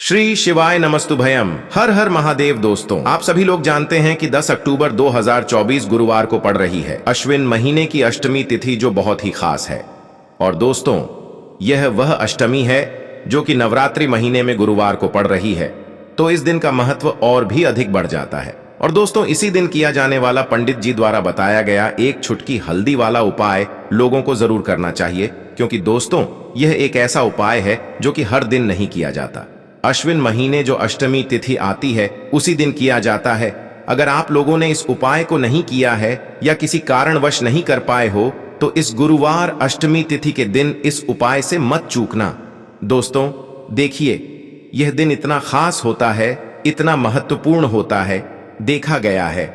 श्री शिवाय नमस्तुभयम। हर हर महादेव। दोस्तों, आप सभी लोग जानते हैं कि 10 अक्टूबर 2024 गुरुवार को पड़ रही है अश्विन महीने की अष्टमी तिथि, जो बहुत ही खास है। और दोस्तों, यह वह अष्टमी है जो कि नवरात्रि महीने में गुरुवार को पड़ रही है, तो इस दिन का महत्व और भी अधिक बढ़ जाता है। और दोस्तों, इसी दिन किया जाने वाला पंडित जी द्वारा बताया गया एक छुटकी हल्दी वाला उपाय लोगों को जरूर करना चाहिए, क्योंकि दोस्तों, यह एक ऐसा उपाय है जो कि हर दिन नहीं किया जाता। अश्विन महीने जो अष्टमी तिथि आती है उसी दिन किया जाता है। अगर आप लोगों ने इस उपाय को नहीं किया है या किसी कारणवश नहीं कर पाए हो, तो इस गुरुवार अष्टमी तिथि के दिन इस उपाय से मत चूकना। दोस्तों, देखिए, यह दिन इतना खास होता है, इतना महत्वपूर्ण होता है। देखा गया है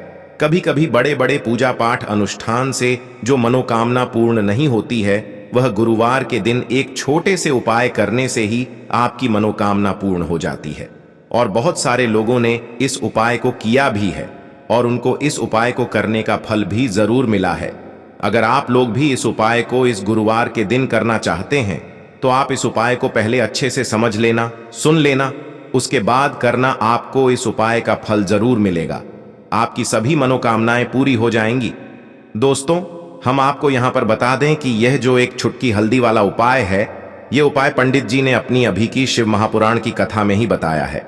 कभी कभी बड़े बड़े पूजा पाठ अनुष्ठान से जो मनोकामना पूर्ण नहीं होती है, वह गुरुवार के दिन एक छोटे से उपाय करने से ही आपकी मनोकामना पूर्ण हो जाती है। और बहुत सारे लोगों ने इस उपाय को किया भी है और उनको इस उपाय को करने का फल भी जरूर मिला है। अगर आप लोग भी इस उपाय को इस गुरुवार के दिन करना चाहते हैं, तो आप इस उपाय को पहले अच्छे से समझ लेना, सुन लेना, उसके बाद करना। आपको इस उपाय का फल जरूर मिलेगा, आपकी सभी मनोकामनाएं पूरी हो जाएंगी। दोस्तों, हम आपको यहां पर बता दें कि यह जो एक छुटकी हल्दी वाला उपाय है, यह उपाय पंडित जी ने अपनी अभी की शिव महापुराण की कथा में ही बताया है।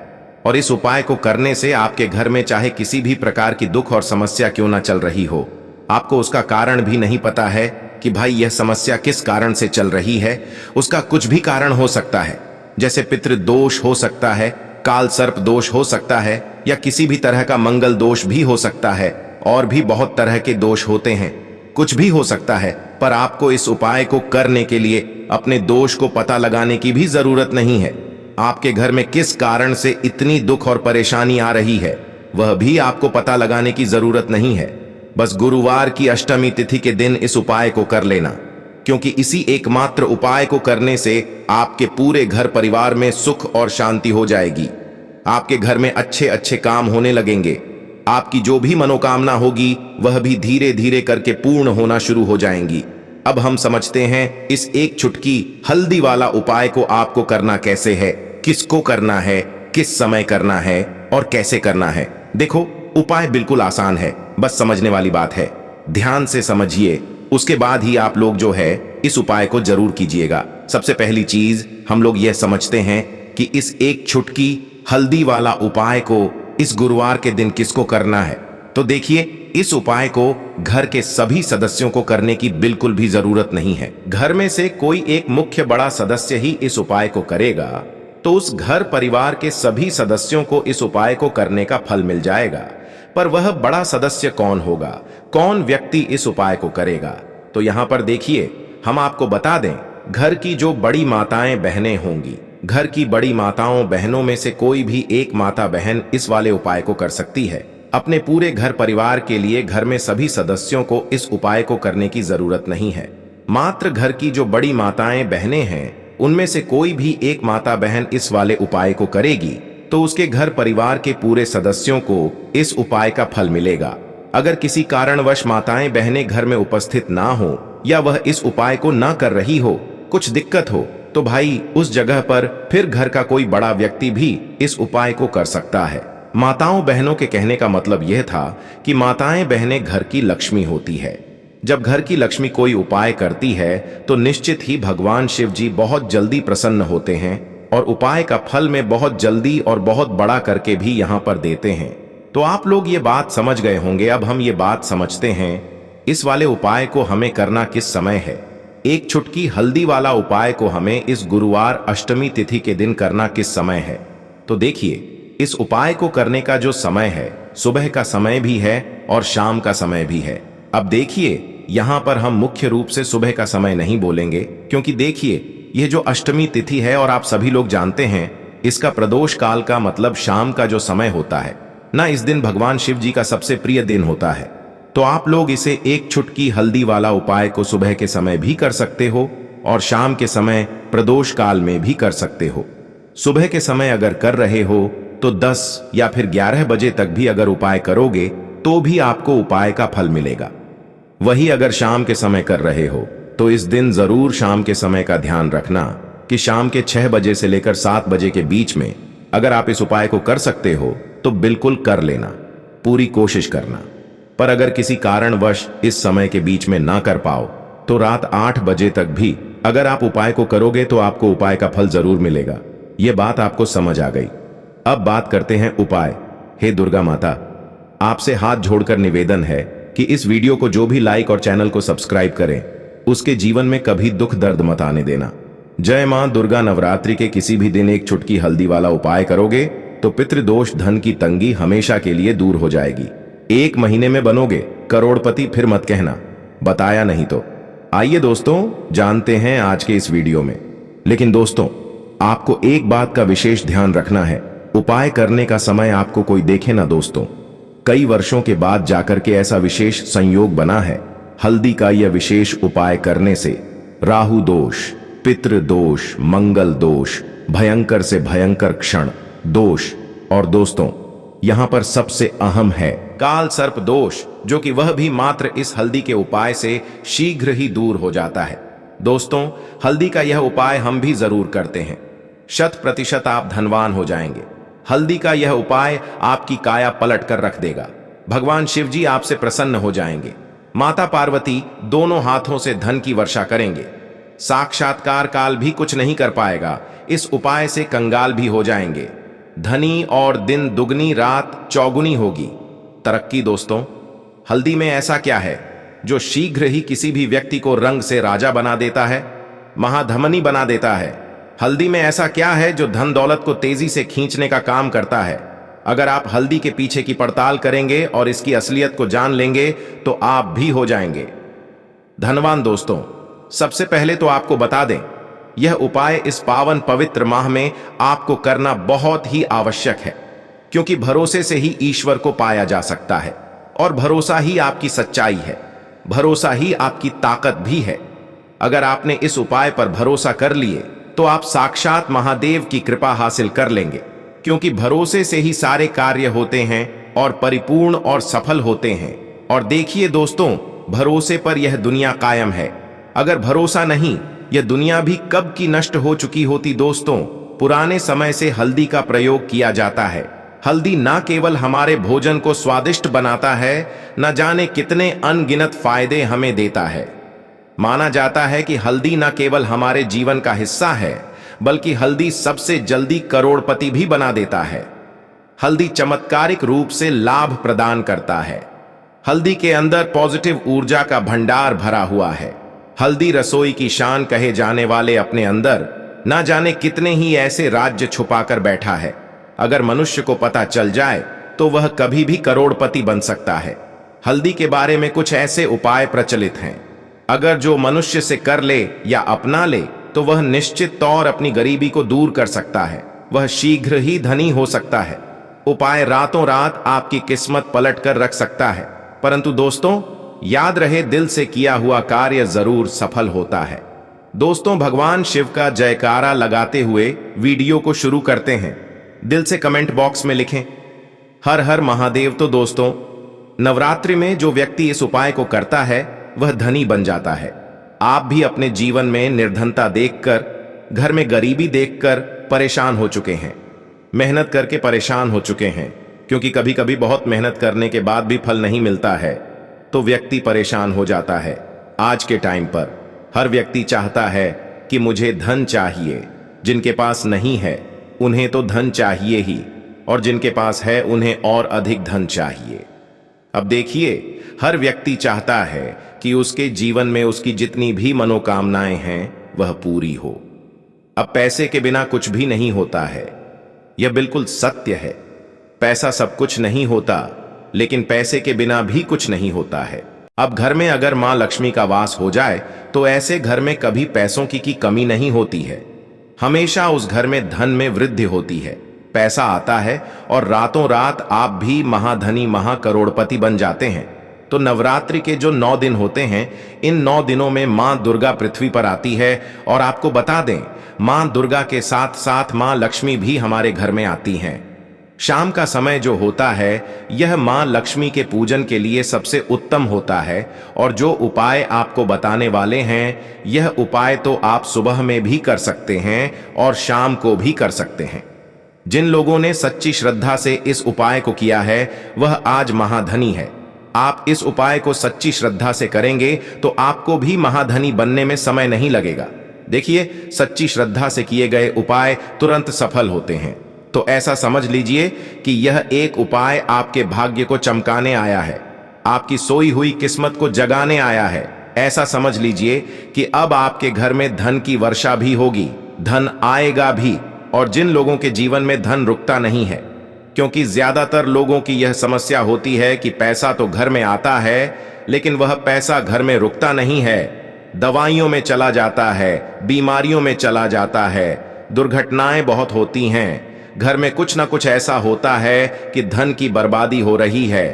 और इस उपाय को करने से आपके घर में चाहे किसी भी प्रकार की दुख और समस्या क्यों ना चल रही हो, आपको उसका कारण भी नहीं पता है कि भाई यह समस्या किस कारण से चल रही है, उसका कुछ भी कारण हो सकता है। जैसे पितृदोष हो सकता है, काल सर्प दोष हो सकता है, या किसी भी तरह का मंगल दोष भी हो सकता है। और भी बहुत तरह के दोष होते हैं, कुछ भी हो सकता है। पर आपको इस उपाय को करने के लिए अपने दोष को पता लगाने की भी जरूरत नहीं है। आपके घर में किस कारण से इतनी दुख और परेशानी आ रही है, वह भी आपको पता लगाने की जरूरत नहीं है। बस गुरुवार की अष्टमी तिथि के दिन इस उपाय को कर लेना, क्योंकि इसी एकमात्र उपाय को करने से आपके पूरे घर परिवार में सुख और शांति हो जाएगी। आपके घर में अच्छे अच्छे काम होने लगेंगे। आपकी जो भी मनोकामना होगी वह भी धीरे धीरे करके पूर्ण होना शुरू हो जाएंगी। अब हम समझते हैं इस एक छुटकी हल्दी वाला उपाय को आपको करना कैसे है, किसको करना है, किस समय करना है और कैसे करना है। देखो, उपाय बिल्कुल आसान है, बस समझने वाली बात है। ध्यान से समझिए, उसके बाद ही आप लोग जो है इस उपाय को जरूर कीजिएगा। सबसे पहली चीज हम लोग यह समझते हैं कि इस एक छुटकी हल्दी वाला उपाय को इस गुरुवार के दिन किसको करना है। तो देखिए, इस उपाय को घर के सभी सदस्यों को करने की बिल्कुल भी जरूरत नहीं है। घर में से कोई एक मुख्य बड़ा सदस्य ही इस उपाय को करेगा, तो उस घर परिवार के सभी सदस्यों को इस उपाय को करने का फल मिल जाएगा। पर वह बड़ा सदस्य कौन होगा, कौन व्यक्ति इस उपाय को करेगा? तो यहां पर देखिए, हम आपको बता दें, घर की जो बड़ी माताएं बहनें होंगी, घर की बड़ी माताओं बहनों में से कोई भी एक माता बहन इस वाले उपाय को कर सकती है। अपने पूरे घर परिवार के लिए घर में सभी सदस्यों को इस उपाय को करने की जरूरत नहीं है। मात्र घर की जो बड़ी माताएं बहनें हैं, उनमें से कोई भी एक माता बहन इस वाले उपाय को करेगी, तो उसके घर परिवार के पूरे सदस्यों को इस उपाय का फल मिलेगा। अगर किसी कारणवश माताएं बहनें घर में उपस्थित ना हो, या वह इस उपाय को ना कर रही हो, कुछ दिक्कत हो, तो भाई उस जगह पर फिर घर का कोई बड़ा व्यक्ति भी इस उपाय को कर सकता है। माताओं बहनों के कहने का मतलब यह था कि माताएं बहनें घर की लक्ष्मी होती है। जब घर की लक्ष्मी कोई उपाय करती है, तो निश्चित ही भगवान शिव जी बहुत जल्दी प्रसन्न होते हैं और उपाय का फल में बहुत जल्दी और बहुत बड़ा करके भी यहाँ पर देते हैं। तो आप लोग ये बात समझ गए होंगे। अब हम ये बात समझते हैं इस वाले उपाय को हमें करना किस समय है। एक छुटकी हल्दी वाला उपाय को हमें इस गुरुवार अष्टमी तिथि के दिन करना किस समय है। तो देखिए, इस उपाय को करने का जो समय है, सुबह का समय भी है और शाम का समय भी है। अब देखिए, यहां पर हम मुख्य रूप से सुबह का समय नहीं बोलेंगे, क्योंकि देखिए, यह जो अष्टमी तिथि है और आप सभी लोग जानते हैं, इसका प्रदोष काल का मतलब शाम का जो समय होता है ना, इस दिन भगवान शिव जी का सबसे प्रिय दिन होता है। तो आप लोग इसे एक छुटकी हल्दी वाला उपाय को सुबह के समय भी कर सकते हो और शाम के समय प्रदोष काल में भी कर सकते हो। सुबह के समय अगर कर रहे हो तो 10 या फिर 11 बजे तक भी अगर उपाय करोगे तो भी आपको उपाय का फल मिलेगा। वही अगर शाम के समय कर रहे हो तो इस दिन जरूर शाम के समय का ध्यान रखना कि शाम के 6 बजे से लेकर 7 बजे के बीच में अगर आप इस उपाय को कर सकते हो तो बिल्कुल कर लेना, पूरी कोशिश करना। पर अगर किसी कारणवश इस समय के बीच में ना कर पाओ तो रात 8 बजे तक भी अगर आप उपाय को करोगे तो आपको उपाय का फल जरूर मिलेगा। यह बात आपको समझ आ गई। अब बात करते हैं उपाय। हे दुर्गा माता, आपसे हाथ जोड़कर निवेदन है कि इस वीडियो को जो भी लाइक और चैनल को सब्सक्राइब करें उसके जीवन में कभी दुख दर्द मत आने देना। जय मां दुर्गा। नवरात्रि के किसी भी दिन एक चुटकी हल्दी वाला उपाय करोगे तो पितृदोष, धन की तंगी हमेशा के लिए दूर हो जाएगी। 1 महीने में बनोगे करोड़पति, फिर मत कहना बताया नहीं तो। आइए दोस्तों जानते हैं आज के इस वीडियो में। लेकिन दोस्तों आपको एक बात का विशेष ध्यान रखना है, उपाय करने का समय आपको कोई देखे ना दोस्तों। कई वर्षों के बाद जाकर के ऐसा विशेष संयोग बना है। हल्दी का यह विशेष उपाय करने से राहु दोष, पितृ दोष, मंगल दोष, भयंकर से भयंकर क्षण दोष और दोस्तों यहां पर सबसे अहम है काल सर्प दोष, जो कि वह भी मात्र इस हल्दी के उपाय से शीघ्र ही दूर हो जाता है। दोस्तों हल्दी का यह उपाय हम भी जरूर करते हैं, 100% आप धनवान हो जाएंगे। हल्दी का यह उपाय आपकी काया पलट कर रख देगा। भगवान शिव जी आपसे प्रसन्न हो जाएंगे। माता पार्वती दोनों हाथों से धन की वर्षा करेंगे। साक्षात्कार काल भी कुछ नहीं कर पाएगा। इस उपाय से कंगाल भी हो जाएंगे। धनी और दिन दुगनी रात चौगुनी होगी। तरक्की दोस्तों हल्दी में ऐसा क्या है जो शीघ्र ही किसी भी व्यक्ति को रंग से राजा बना देता है, महाधमनी बना देता है। हल्दी में ऐसा क्या है जो धन दौलत को तेजी से खींचने का काम करता है। अगर आप हल्दी के पीछे की पड़ताल करेंगे और इसकी असलियत को जान लेंगे तो आप भी हो जाएंगे धनवान। दोस्तों सबसे पहले तो आपको बता दें, यह उपाय इस पावन पवित्र माह में आपको करना बहुत ही आवश्यक है, क्योंकि भरोसे से ही ईश्वर को पाया जा सकता है और भरोसा ही आपकी सच्चाई है, भरोसा ही आपकी ताकत भी है। अगर आपने इस उपाय पर भरोसा कर लिए तो आप साक्षात महादेव की कृपा हासिल कर लेंगे, क्योंकि भरोसे से ही सारे कार्य होते हैं और परिपूर्ण और सफल होते हैं। और देखिए दोस्तों, भरोसे पर यह दुनिया कायम है। अगर भरोसा नहीं, यह दुनिया भी कब की नष्ट हो चुकी होती। दोस्तों पुराने समय से हल्दी का प्रयोग किया जाता है। हल्दी ना केवल हमारे भोजन को स्वादिष्ट बनाता है, न जाने कितने अनगिनत फायदे हमें देता है। माना जाता है कि हल्दी न केवल हमारे जीवन का हिस्सा है, बल्कि हल्दी सबसे जल्दी करोड़पति भी बना देता है। हल्दी चमत्कारिक रूप से लाभ प्रदान करता है। हल्दी के अंदर पॉजिटिव ऊर्जा का भंडार भरा हुआ है। हल्दी रसोई की शान कहे जाने वाले अपने अंदर ना जाने कितने ही ऐसे राज्य छुपाकर बैठा है। अगर मनुष्य को पता चल जाए तो वह कभी भी करोड़पति बन सकता है। हल्दी के बारे में कुछ ऐसे उपाय प्रचलित हैं, अगर जो मनुष्य से कर ले या अपना ले तो वह निश्चित तौर अपनी गरीबी को दूर कर सकता है। वह शीघ्र ही धनी हो सकता है। उपाय रातों रात आपकी किस्मत पलट कर रख सकता है। परंतु दोस्तों याद रहे, दिल से किया हुआ कार्य जरूर सफल होता है। दोस्तों भगवान शिव का जयकारा लगाते हुए वीडियो को शुरू करते हैं। दिल से कमेंट बॉक्स में लिखें हर हर महादेव। तो दोस्तों नवरात्रि में जो व्यक्ति इस उपाय को करता है वह धनी बन जाता है। आप भी अपने जीवन में निर्धनता देखकर, घर में गरीबी देखकर परेशान हो चुके हैं, मेहनत करके परेशान हो चुके हैं, क्योंकि कभी कभी बहुत मेहनत करने के बाद भी फल नहीं मिलता है तो व्यक्ति परेशान हो जाता है। आज के टाइम पर हर व्यक्ति चाहता है कि मुझे धन चाहिए। जिनके पास नहीं है उन्हें तो धन चाहिए ही, और जिनके पास है उन्हें और अधिक धन चाहिए। अब देखिए, हर व्यक्ति चाहता है कि उसके जीवन में उसकी जितनी भी मनोकामनाएं हैं वह पूरी हो। अब पैसे के बिना कुछ भी नहीं होता है, यह बिल्कुल सत्य है। पैसा सब कुछ नहीं होता, लेकिन पैसे के बिना भी कुछ नहीं होता है। अब घर में अगर मां लक्ष्मी का वास हो जाए तो ऐसे घर में कभी पैसों की कमी नहीं होती है। हमेशा उस घर में धन में वृद्धि होती है। पैसा आता है और रातों रात आप भी महाधनी, महाकरोड़पति बन जाते हैं। तो नवरात्रि के जो 9 दिन होते हैं, इन 9 दिनों में मां दुर्गा पृथ्वी पर आती है। और आपको बता दें, मां दुर्गा के साथ साथ मां लक्ष्मी भी हमारे घर में आती हैं। शाम का समय जो होता है यह मां लक्ष्मी के पूजन के लिए सबसे उत्तम होता है। और जो उपाय आपको बताने वाले हैं, यह उपाय तो आप सुबह में भी कर सकते हैं और शाम को भी कर सकते हैं। जिन लोगों ने सच्ची श्रद्धा से इस उपाय को किया है वह आज महाधनी है। आप इस उपाय को सच्ची श्रद्धा से करेंगे तो आपको भी महाधनी बनने में समय नहीं लगेगा। देखिए, सच्ची श्रद्धा से किए गए उपाय तुरंत सफल होते हैं। तो ऐसा समझ लीजिए कि यह एक उपाय आपके भाग्य को चमकाने आया है, आपकी सोई हुई किस्मत को जगाने आया है। ऐसा समझ लीजिए कि अब आपके घर में धन की वर्षा भी होगी, धन आएगा भी। और जिन लोगों के जीवन में धन रुकता नहीं है, क्योंकि ज्यादातर लोगों की यह समस्या होती है कि पैसा तो घर में आता है लेकिन वह पैसा घर में रुकता नहीं है, दवाइयों में चला जाता है, बीमारियों में चला जाता है, दुर्घटनाएं बहुत होती हैं, घर में कुछ ना कुछ ऐसा होता है कि धन की बर्बादी हो रही है।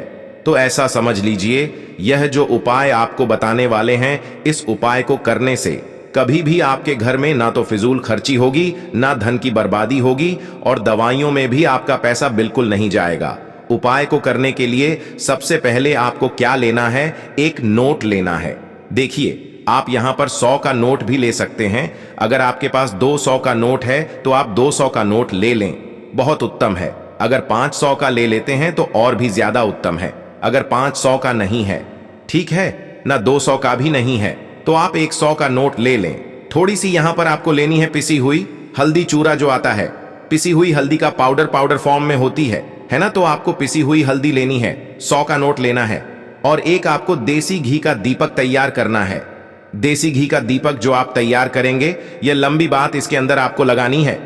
तो ऐसा समझ लीजिए, यह जो उपाय आपको बताने वाले हैं, इस उपाय को करने से कभी भी आपके घर में ना तो फिजूल खर्ची होगी, ना धन की बर्बादी होगी, और दवाइयों में भी आपका पैसा बिल्कुल नहीं जाएगा। उपाय को करने के लिए सबसे पहले आपको क्या लेना है? एक नोट लेना है। देखिए, आप यहां पर 100 का नोट भी ले सकते हैं। अगर आपके पास 200 का नोट है तो आप 200 का नोट ले लें, बहुत उत्तम है। अगर 500 का ले लेते हैं तो और भी ज्यादा उत्तम है। अगर 500 का नहीं है, ठीक है ना, 200 का भी नहीं है, तो आप 100 का नोट ले लें। थोड़ी सी यहां पर आपको लेनी है पिसी हुई हल्दी चूरा जो आता है, पिसी हुई हल्दी का पाउडर फॉर्म में होती है ना। तो आपको पिसी हुई हल्दी लेनी है, 100 का नोट लेना है। और एक आपको देसी घी का दीपक तैयार करना है। देसी घी का दीपक जो आप तैयार करेंगे, यह लंबी बात इसके अंदर आपको लगानी है,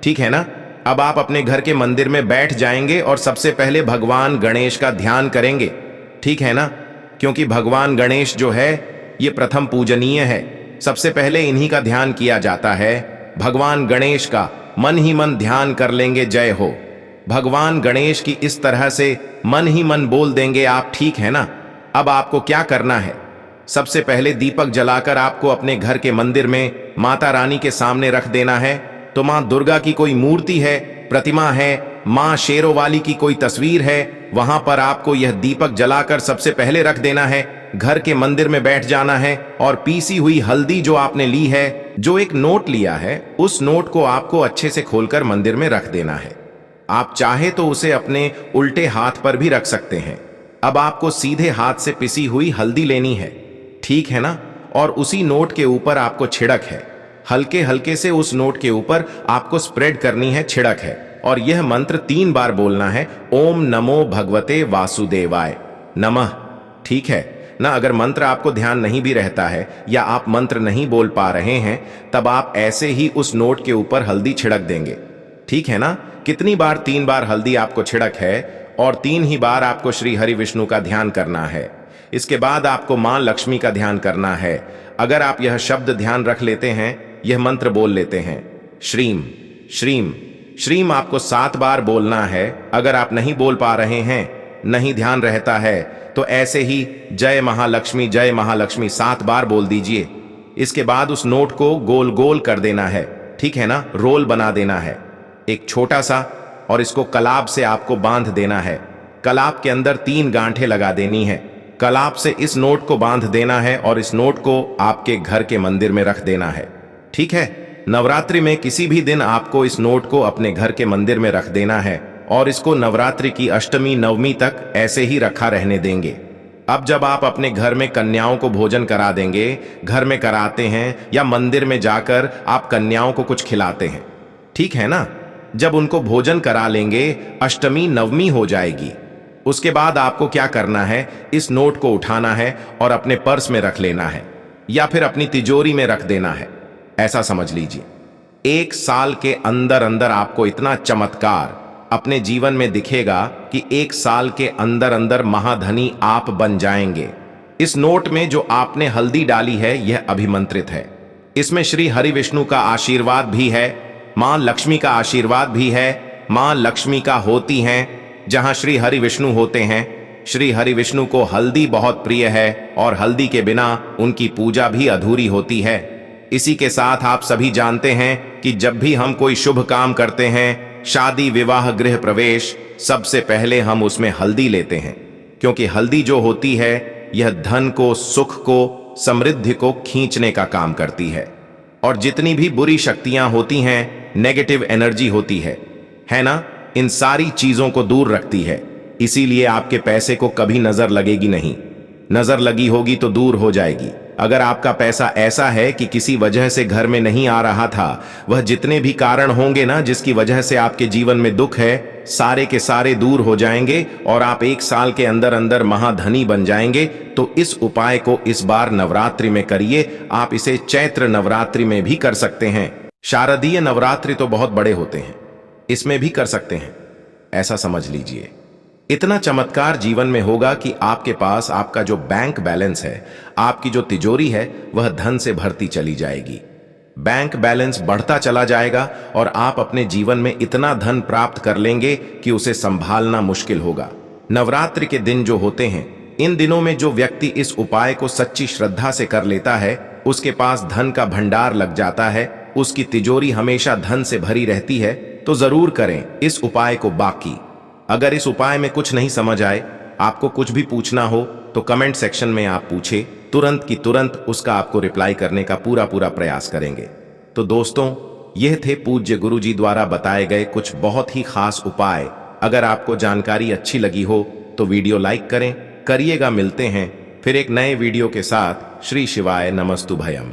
ठीक है ना। अब आप अपने घर के मंदिर में बैठ जाएंगे और सबसे पहले भगवान गणेश का ध्यान करेंगे, ठीक है ना, क्योंकि भगवान गणेश जो है ये प्रथम पूजनीय है। सबसे पहले इन्हीं का ध्यान किया जाता है। भगवान गणेश का मन ही मन ध्यान कर लेंगे, जय हो। भगवान गणेश की इस तरह से मन ही मन बोल देंगे आप, ठीक है ना। अब आपको क्या करना है? सबसे पहले दीपक जलाकर आपको अपने घर के मंदिर में माता रानी के सामने रख देना है। तो मां दुर्गा की कोई मूर्ति है, प्रतिमा है, मां शेरों वाली की कोई तस्वीर है, वहां पर आपको यह दीपक जलाकर सबसे पहले रख देना है। घर के मंदिर में बैठ जाना है और पीसी हुई हल्दी जो आपने ली है, जो एक नोट लिया है, उस नोट को आपको अच्छे से खोलकर मंदिर में रख देना है। आप चाहे तो उसे अपने उल्टे हाथ पर भी रख सकते हैं। अब आपको सीधे हाथ से पिसी हुई हल्दी लेनी है, ठीक है ना, और उसी नोट के ऊपर आपको छिड़क है। हल्के हल्के से उस नोट के ऊपर आपको स्प्रेड करनी है, छिड़क है। और यह मंत्र 3 बार बोलना है, ओम नमो भगवते वासुदेवाय नमः, ठीक है ना। अगर मंत्र आपको ध्यान नहीं भी रहता है या आप मंत्र नहीं बोल पा रहे हैं, तब आप ऐसे ही उस नोट के ऊपर हल्दी छिड़क देंगे, ठीक है ना। कितनी बार? 3 बार हल्दी आपको छिड़क है और 3 ही बार आपको श्री हरि विष्णु का ध्यान करना है। इसके बाद आपको मां लक्ष्मी का ध्यान करना है। अगर आप यह शब्द ध्यान रख लेते हैं, यह मंत्र बोल लेते हैं, श्रीम श्रीम श्रीम, आपको 7 बार बोलना है। अगर आप नहीं बोल पा रहे हैं, नहीं ध्यान रहता है, तो ऐसे ही जय महालक्ष्मी 7 बार बोल दीजिए। इसके बाद उस नोट को गोल गोल कर देना है, ठीक है ना, रोल बना देना है एक छोटा सा, और इसको कलाब से आपको बांध देना है। कलाब के अंदर 3 गांठें लगा देनी है। कलाब से इस नोट को बांध देना है और इस नोट को आपके घर के मंदिर में रख देना है, ठीक है। नवरात्रि में किसी भी दिन आपको इस नोट को अपने घर के मंदिर में रख देना है और इसको नवरात्रि की अष्टमी नवमी तक ऐसे ही रखा रहने देंगे। अब जब आप अपने घर में कन्याओं को भोजन करा देंगे, घर में कराते हैं या मंदिर में जाकर आप कन्याओं को कुछ खिलाते हैं, ठीक है ना। जब उनको भोजन करा लेंगे, अष्टमी नवमी हो जाएगी। उसके बाद आपको क्या करना है? इस नोट को उठाना है और अपने पर्स में रख लेना है या फिर अपनी तिजोरी में रख देना है। ऐसा समझ लीजिए, 1 साल के अंदर अंदर आपको इतना चमत्कार अपने जीवन में दिखेगा कि 1 साल के अंदर अंदर महाधनी आप बन जाएंगे। इस नोट में जो आपने हल्दी डाली है, यह अभिमंत्रित है। इसमें श्री हरि विष्णु का आशीर्वाद भी है, मां लक्ष्मी का आशीर्वाद भी है। मां लक्ष्मी का होती हैं जहां श्री हरि विष्णु होते हैं। श्री हरि विष्णु को हल्दी बहुत प्रिय है और हल्दी के बिना उनकी पूजा भी अधूरी होती है। इसी के साथ आप सभी जानते हैं कि जब भी हम कोई शुभ काम करते हैं, शादी विवाह गृह प्रवेश, सबसे पहले हम उसमें हल्दी लेते हैं, क्योंकि हल्दी जो होती है यह धन को, सुख को, समृद्धि को खींचने का काम करती है। और जितनी भी बुरी शक्तियां होती हैं, नेगेटिव एनर्जी होती है, है ना, इन सारी चीजों को दूर रखती है। इसीलिए आपके पैसे को कभी नजर लगेगी नहीं। नजर लगी होगी तो दूर हो जाएगी। अगर आपका पैसा ऐसा है कि किसी वजह से घर में नहीं आ रहा था, वह जितने भी कारण होंगे ना जिसकी वजह से आपके जीवन में दुख है, सारे के सारे दूर हो जाएंगे और आप 1 साल के अंदर अंदर महाधनी बन जाएंगे। तो इस उपाय को इस बार नवरात्रि में करिए। आप इसे चैत्र नवरात्रि में भी कर सकते हैं। शारदीय नवरात्रि तो बहुत बड़े होते हैं, इसमें भी कर सकते हैं, ऐसा समझ लीजिए। इतना चमत्कार जीवन में होगा कि आपके पास आपका जो बैंक बैलेंस है, आपकी जो तिजोरी है, वह धन से भरती चली जाएगी। बैंक बैलेंस बढ़ता चला जाएगा और आप अपने जीवन में इतना धन प्राप्त कर लेंगे कि उसे संभालना मुश्किल होगा। नवरात्रि के दिन जो होते हैं, इन दिनों में जो व्यक्ति इस उपाय को सच्ची श्रद्धा से कर लेता है, उसके पास धन का भंडार लग जाता है, उसकी तिजोरी हमेशा धन से भरी रहती है। तो जरूर करें इस उपाय को। बाकी अगर इस उपाय में कुछ नहीं समझ आए, आपको कुछ भी पूछना हो तो कमेंट सेक्शन में आप पूछे, तुरंत की तुरंत उसका आपको रिप्लाई करने का पूरा प्रयास करेंगे। तो दोस्तों, यह थे पूज्य गुरुजी द्वारा बताए गए कुछ बहुत ही खास उपाय। अगर आपको जानकारी अच्छी लगी हो तो वीडियो लाइक करिएगा। मिलते हैं फिर एक नए वीडियो के साथ। श्री शिवाय नमस्तु भयम।